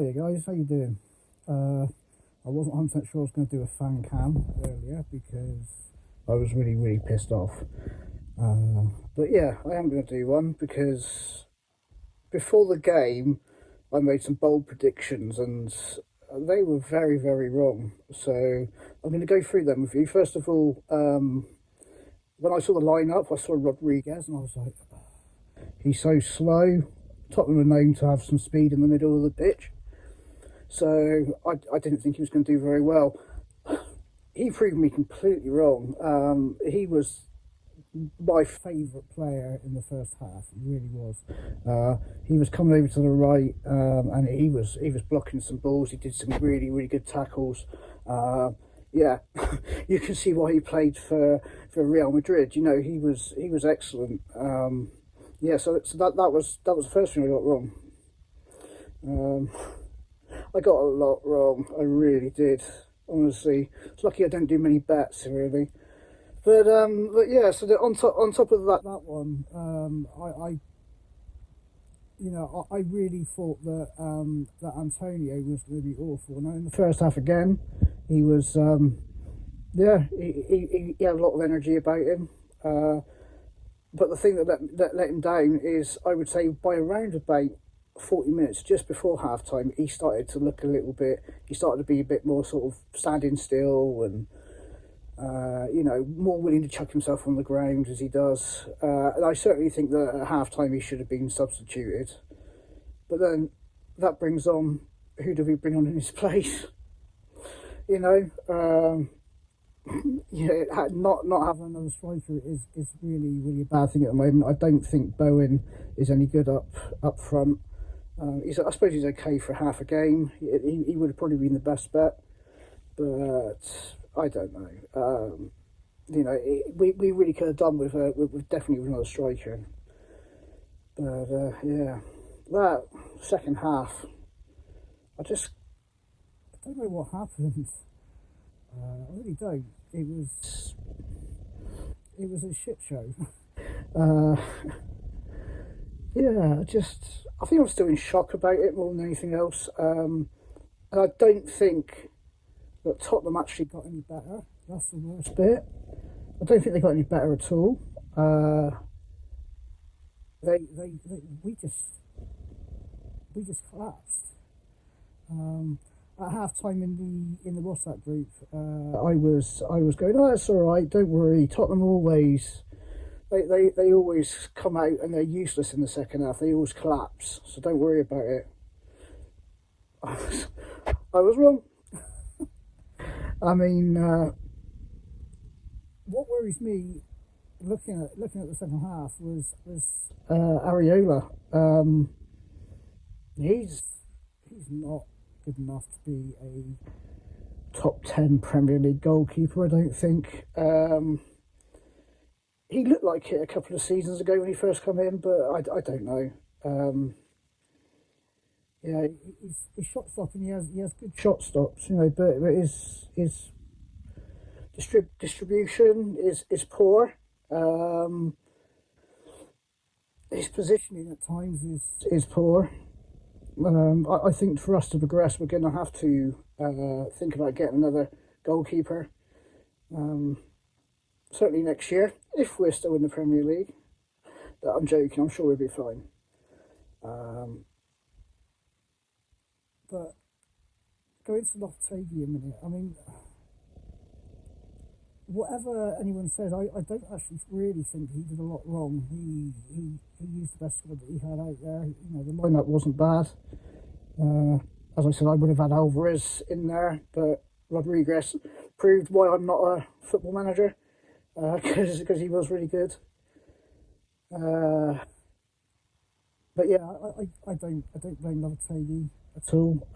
Hey guys, how you doing? I wasn't 100% sure I was going to do a fan cam earlier because I was really pissed off. But yeah, I am going to do one because before the game I made some bold predictions and they were very wrong. So I'm going to go through them with you. First of all, when I saw the lineup, I saw Rodriguez and I was like, he's so slow. Tottenham are known to have some speed in the middle of the pitch. So I didn't think he was going to do very well. He proved me completely wrong. He was my favourite player in the first half. He really was. He was coming over to the right, and he was blocking some balls. He did some really good tackles. Yeah, you can see why he played for Real Madrid. You know, he was excellent. Yeah, so that was the first thing I got wrong. I got a lot wrong. I really did. Honestly, it's lucky I don't do many bets really. But yeah. So on top of that one, I I really thought that Antonio was going to be awful. Now in the first half again, he was yeah, he had a lot of energy about him. But the thing that let him down is, I would say, by around about 40 minutes, just before half time, he started to look a little bit, he started to be a bit more sort of standing still and, more willing to chuck himself on the ground as he does. And I certainly think that at half time he should have been substituted. But then that brings on, who do we bring on in his place? You know, not having another striker is really a bad thing at the moment. I don't think Bowen is any good up front. I suppose he's okay for half a game. He would have probably been the best bet, but I don't know. We really could have done with definitely with another striker. But yeah, that second half, I don't know what happened. I really don't. It was a shit show. Uh, yeah, I think I'm still in shock about it more than anything else. And I don't think that Tottenham actually got any better. That's the worst bit. I don't think they got any better at all. They we just collapsed. At half time in the WhatsApp group, I was going, oh, that's all right, don't worry. Tottenham always they always come out and they're useless in the second half. They always collapse, so don't worry about it. I was wrong. I mean, what worries me looking at the second half was Areola. He's not good enough to be a top 10 Premier League goalkeeper, I don't think. He looked like it a couple of seasons ago when he first came in, but I don't know. Yeah, he's shot stopping. He has good shot stops, but his distribution is poor. His positioning at times is poor. I think for us to progress, we're going to have to think about getting another goalkeeper. Certainly next year, if we're still in the Premier League. I'm joking. I'm sure we'll be fine. But going to Lopetegui a minute. I mean, whatever anyone says, I don't actually really think he did a lot wrong. He used the best squad that he had out there. The lineup wasn't bad. As I said, I would have had Alvarez in there, but Rodriguez proved why I'm not a football manager, because he was really good. But yeah, I don't blame Lopetegui at all.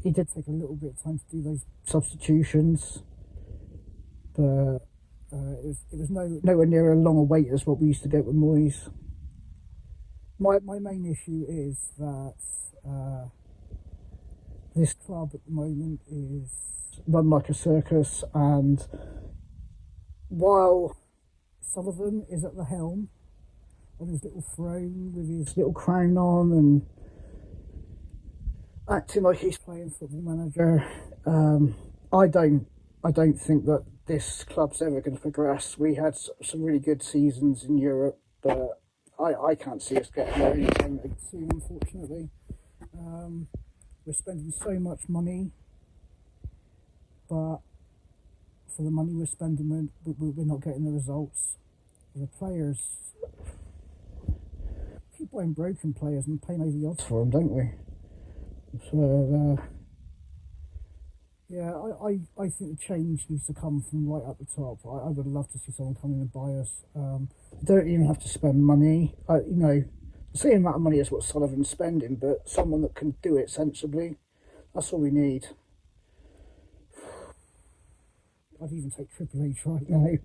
He did take a little bit of time to do those substitutions, but it was nowhere near a long a wait as what we used to get with Moyes. My main issue is that this club at the moment is run like a circus, and while Sullivan is at the helm on his little throne with his little crown on, and acting like he's playing Football Manager. I don't think that this club's ever going to progress. We had some really good seasons in Europe, but I can't see us getting there anytime soon, unfortunately. We're spending so much money, but for the money we're spending, we're not getting the results. The players, we keep buying broken players and paying over the odds for them, don't we? So, yeah, I think the change needs to come from right at the top. I would love to see someone come in and buy us. Don't even have to spend money. You know, the same amount of money as what Sullivan's spending, but someone that can do it sensibly. That's all we need. I'd even take Triple H right now.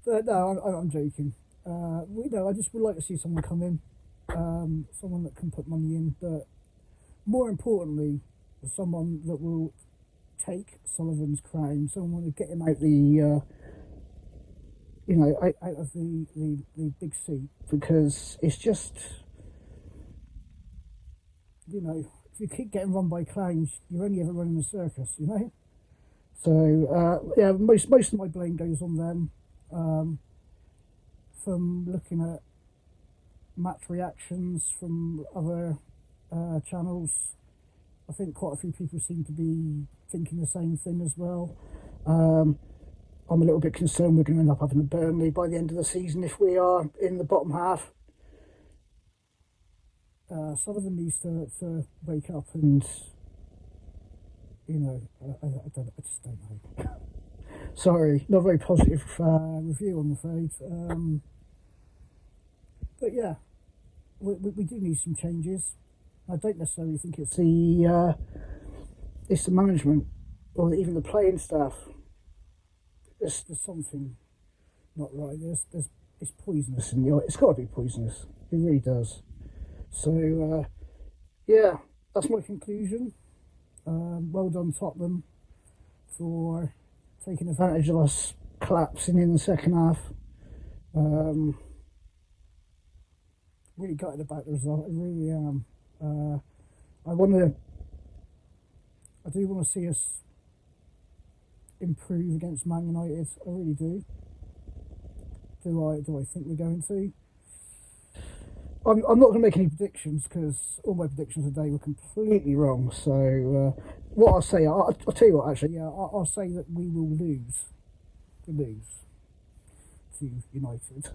But no, I'm joking. I just would like to see someone come in, someone that can put money in, but more importantly, someone that will take Sullivan's crown, someone to get him out the, out of the big seat, because it's just, if you keep getting run by clowns, you're only ever running a circus, So, yeah, most of my blame goes on them. From looking at match reactions from other channels, I think quite a few people seem to be thinking the same thing as well. I'm a little bit concerned we're going to end up having a Burnley by the end of the season if we are in the bottom half. Sullivan needs to wake up and, I just don't know. Sorry, not a very positive review, I'm afraid. But yeah, we do need some changes. I don't necessarily think it's the management or even the playing staff. There's something not right. It's poisonous in the. It's got to be poisonous. It really does. So yeah, that's my conclusion. Well done, Tottenham, for taking advantage of us collapsing in the second half. Really gutted about the result. I really am. I do want to see us improve against Man United. I really do. Do I think we're going to? I'm not going to make any predictions because all my predictions today were completely wrong. So what I'll say, I'll tell you what. Actually, yeah, I'll say that we will lose. We lose to United.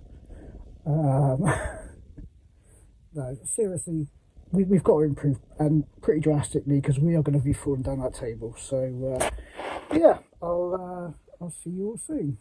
No, seriously, we've got to improve, and pretty drastically, because we are going to be falling down that table. So yeah, I'll see you all soon.